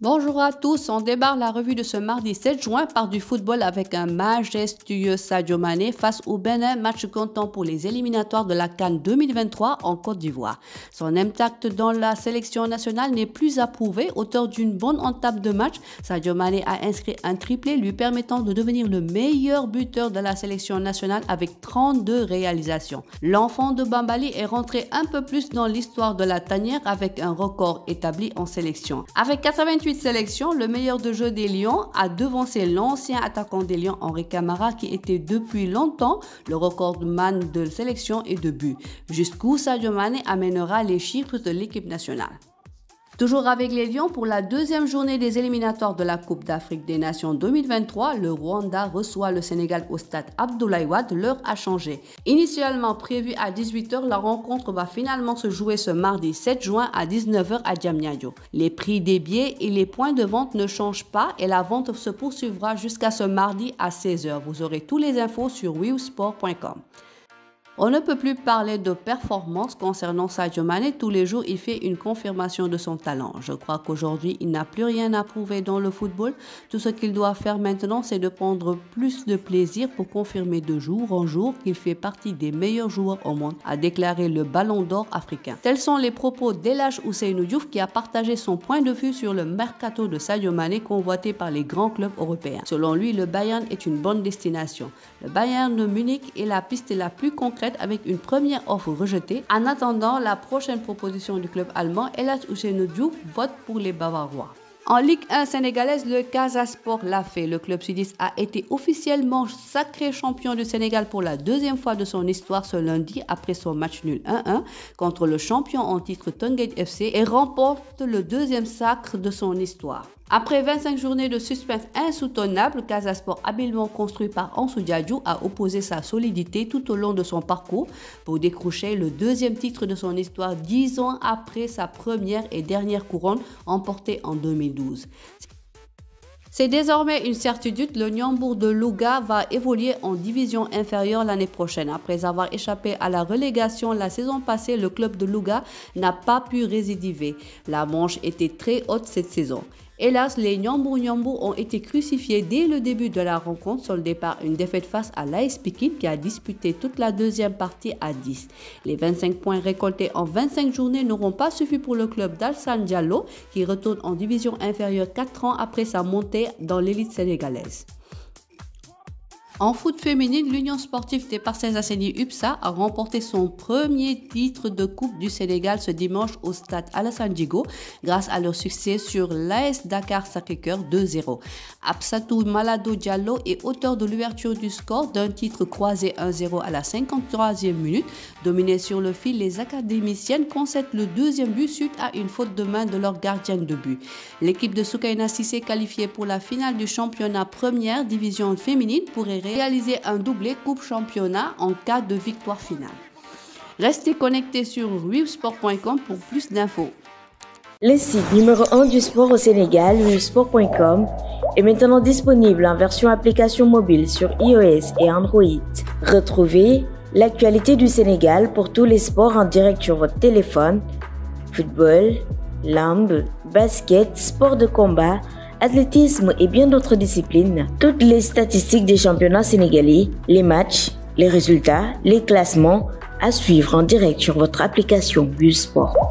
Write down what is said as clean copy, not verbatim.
Bonjour à tous, on démarre la revue de ce mardi 7 juin par du football avec un majestueux Sadio Mané face au Bénin, match comptant pour les éliminatoires de la CAN 2023 en Côte d'Ivoire. Son impact dans la sélection nationale n'est plus approuvé. Auteur d'une bonne entame de match, Sadio Mané a inscrit un triplé lui permettant de devenir le meilleur buteur de la sélection nationale avec 32 réalisations. L'enfant de Bambali est rentré un peu plus dans l'histoire de la tanière avec un record établi en sélection. Avec 88 sélections, le meilleur de jeu des Lions a devancé l'ancien attaquant des Lions Henri Camara qui était depuis longtemps le recordman de sélection et de buts. Jusqu'où Sadio Mané amènera les chiffres de l'équipe nationale. Toujours avec les Lions, pour la deuxième journée des éliminatoires de la Coupe d'Afrique des Nations 2023, le Rwanda reçoit le Sénégal au stade Abdoulaye Wade. L'heure a changé. Initialement prévue à 18h, la rencontre va finalement se jouer ce mardi 7 juin à 19h à Diamniadio. Les prix des billets et les points de vente ne changent pas et la vente se poursuivra jusqu'à ce mardi à 16h. Vous aurez toutes les infos sur wewsport.com. On ne peut plus parler de performance concernant Sadio Mané. Tous les jours, il fait une confirmation de son talent. Je crois qu'aujourd'hui, il n'a plus rien à prouver dans le football. Tout ce qu'il doit faire maintenant, c'est de prendre plus de plaisir pour confirmer de jour en jour qu'il fait partie des meilleurs joueurs au monde, a déclaré le Ballon d'Or africain. Tels sont les propos d'El Hadji Ousseynou Diouf qui a partagé son point de vue sur le mercato de Sadio Mané convoité par les grands clubs européens. Selon lui, le Bayern est une bonne destination. Le Bayern de Munich est la piste la plus concrète avec une première offre rejetée. En attendant la prochaine proposition du club allemand, El Hadji Ousseynou Diouf vote pour les Bavarois. En Ligue 1 sénégalaise, le Casa Sport l'a fait. Le club sudiste a été officiellement sacré champion du Sénégal pour la deuxième fois de son histoire ce lundi après son match nul 1-1 contre le champion en titre Teungueth FC et remporte le deuxième sacre de son histoire. Après 25 journées de suspense insoutenable, Casa Sport, habilement construit par Ansou Diadhiou, a opposé sa solidité tout au long de son parcours pour décrocher le deuxième titre de son histoire 10 ans après sa première et dernière couronne emportée en 2012. C'est désormais une certitude, le Niambour de Louga va évoluer en division inférieure l'année prochaine. Après avoir échappé à la relégation la saison passée, le club de Louga n'a pas pu récidiver. La manche était très haute cette saison. Hélas, les Niambour ont été crucifiés dès le début de la rencontre, soldée par une défaite face à l'AS Pikine qui a disputé toute la deuxième partie à 10. Les 25 points récoltés en 25 journées n'auront pas suffi pour le club d'Alassane Diallo qui retourne en division inférieure 4 ans après sa montée dans l'élite sénégalaise. En foot féminine, l'Union sportive des Parcelles Assainies UPSA a remporté son premier titre de Coupe du Sénégal ce dimanche au stade Alassane Djigo grâce à leur succès sur l'AS Dakar Sacré-Cœur 2-0. Absatou Malado Diallo est auteur de l'ouverture du score d'un titre croisé 1-0 à la 53e minute. Dominé sur le fil, les académiciennes concèdent le deuxième but suite à une faute de main de leur gardienne de but. L'équipe de Soukaina Cissé, qualifiée pour la finale du championnat première division féminine, pourrait réaliser un doublé coupe championnat en cas de victoire finale. Restez connectés sur wewsport.com pour plus d'infos. Le site numéro 1 du sport au Sénégal, wewsport.com, est maintenant disponible en version application mobile sur iOS et Android. Retrouvez l'actualité du Sénégal pour tous les sports en direct sur votre téléphone: football, lambe, basket, sport de combat, athlétisme et bien d'autres disciplines. Toutes les statistiques des championnats sénégalais, les matchs, les résultats, les classements à suivre en direct sur votre application wewsport.